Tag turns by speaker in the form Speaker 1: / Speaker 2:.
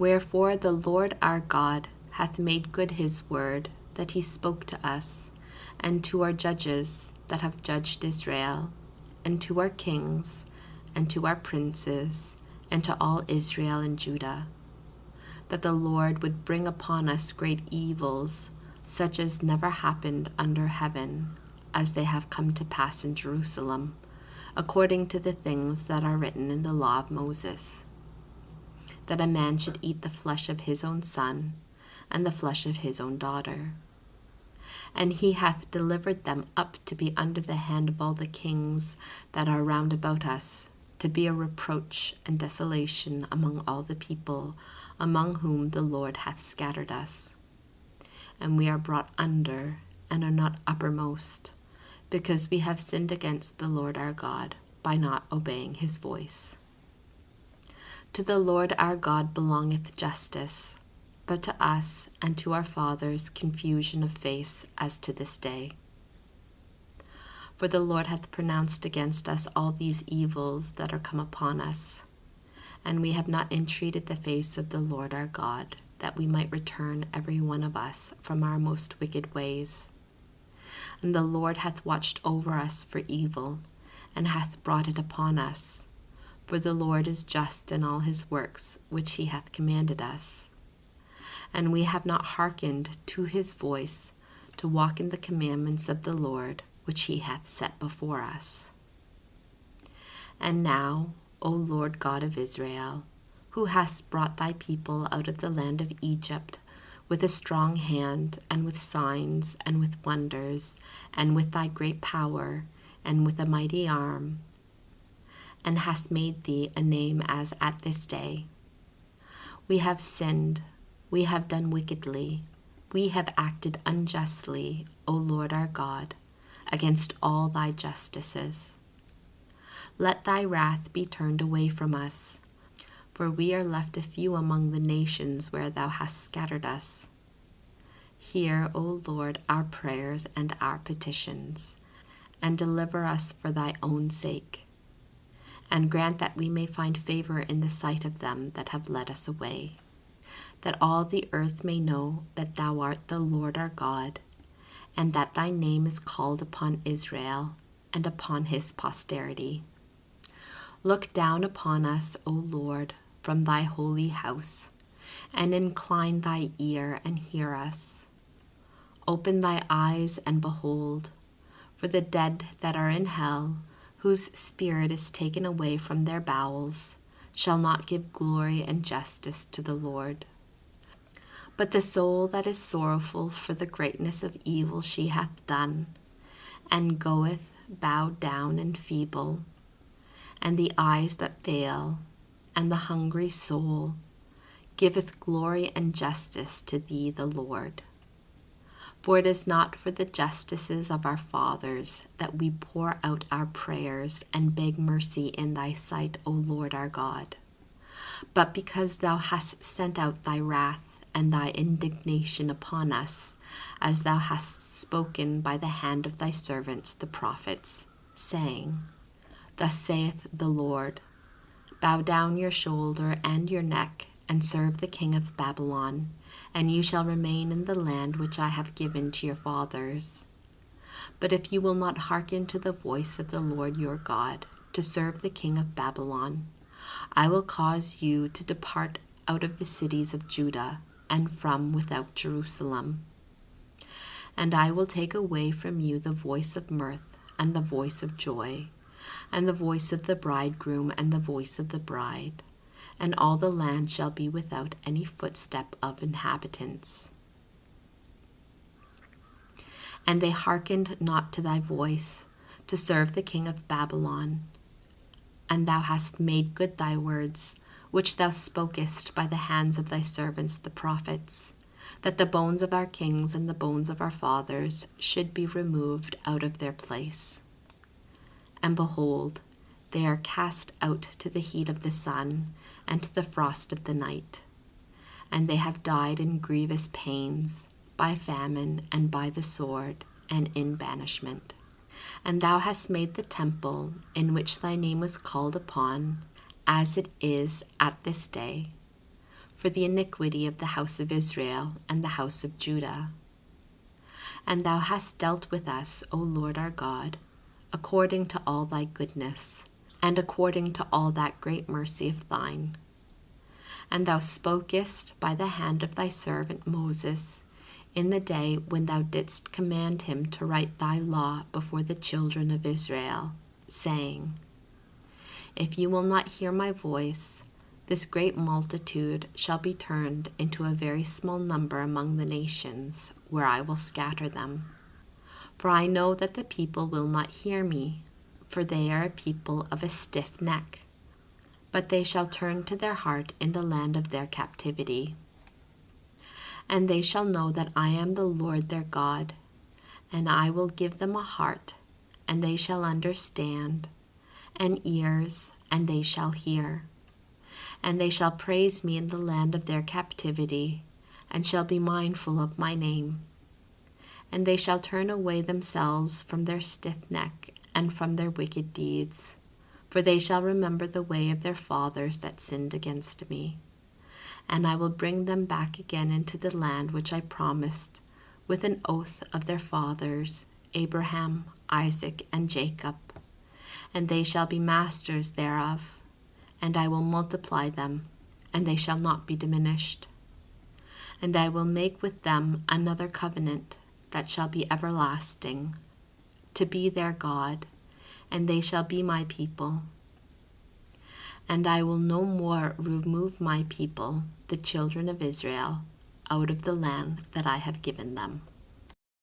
Speaker 1: Wherefore the Lord our God hath made good his word that he spoke to us, and to our judges that have judged Israel, and to our kings, and to our princes, and to all Israel and Judah, that the Lord would bring upon us great evils, such as never happened under heaven, as they have come to pass in Jerusalem, according to the things that are written in the law of Moses, that a man should eat the flesh of his own son, and the flesh of his own daughter. And he hath delivered them up to be under the hand of all the kings that are round about us, to be a reproach and desolation among all the people, among whom the Lord hath scattered us. And we are brought under, and are not uppermost, because we have sinned against the Lord our God, by not obeying his voice. To the Lord our God belongeth justice, but to us and to our fathers confusion of face as to this day. For the Lord hath pronounced against us all these evils that are come upon us, and we have not entreated the face of the Lord our God, that we might return every one of us from our most wicked ways. And the Lord hath watched over us for evil, and hath brought it upon us. For the Lord is just in all his works which he hath commanded us. And we have not hearkened to his voice, to walk in the commandments of the Lord, which he hath set before us. And now, O Lord God of Israel, who hast brought thy people out of the land of Egypt with a strong hand, and with signs, and with wonders, and with thy great power, and with a mighty arm, and hast made thee a name as at this day. We have sinned, we have done wickedly, we have acted unjustly, O Lord our God, against all thy justices. Let thy wrath be turned away from us, for we are left a few among the nations where thou hast scattered us. Hear, O Lord, our prayers and our petitions, and deliver us for thy own sake, and grant that we may find favor in the sight of them that have led us away, that all the earth may know that thou art the Lord our God, and that thy name is called upon Israel and upon his posterity. Look down upon us, O Lord, from thy holy house, and incline thy ear and hear us. Open thy eyes and behold, for the dead that are in hell, whose spirit is taken away from their bowels, shall not give glory and justice to the Lord. But the soul that is sorrowful for the greatness of evil she hath done, and goeth bowed down and feeble, and the eyes that fail, and the hungry soul, giveth glory and justice to thee, the Lord. For it is not for the justices of our fathers that we pour out our prayers and beg mercy in thy sight, O Lord our God, but because thou hast sent out thy wrath and thy indignation upon us, as thou hast spoken by the hand of thy servants the prophets, saying, Thus saith the Lord, Bow down your shoulder and your neck, and serve the king of Babylon, and you shall remain in the land which I have given to your fathers. But if you will not hearken to the voice of the Lord your God, to serve the king of Babylon, I will cause you to depart out of the cities of Judah, and from without Jerusalem. And I will take away from you the voice of mirth, and the voice of joy, and the voice of the bridegroom, and the voice of the bride, and all the land shall be without any footstep of inhabitants. And they hearkened not to thy voice, to serve the king of Babylon. And thou hast made good thy words, which thou spokest by the hands of thy servants the prophets, that the bones of our kings and the bones of our fathers should be removed out of their place. And behold, they are cast out to the heat of the sun, and to the frost of the night. And they have died in grievous pains, by famine, and by the sword, and in banishment. And thou hast made the temple, in which thy name was called upon, as it is at this day, for the iniquity of the house of Israel and the house of Judah. And thou hast dealt with us, O Lord our God, according to all thy goodness, and according to all that great mercy of thine. And thou spokest by the hand of thy servant Moses in the day when thou didst command him to write thy law before the children of Israel, saying, If you will not hear my voice, this great multitude shall be turned into a very small number among the nations, where I will scatter them. For I know that the people will not hear me, for they are a people of a stiff neck. But they shall turn to their heart in the land of their captivity. And they shall know that I am the Lord their God, and I will give them a heart, and they shall understand, and ears, and they shall hear. And they shall praise me in the land of their captivity, and shall be mindful of my name. And they shall turn away themselves from their stiff neck and from their wicked deeds, for they shall remember the way of their fathers that sinned against me. And I will bring them back again into the land which I promised with an oath of their fathers, Abraham, Isaac, and Jacob. And they shall be masters thereof, and I will multiply them, and they shall not be diminished. And I will make with them another covenant that shall be everlasting, to be their God, and they shall be my people. And I will no more remove my people, the children of Israel, out of the land that I have given them.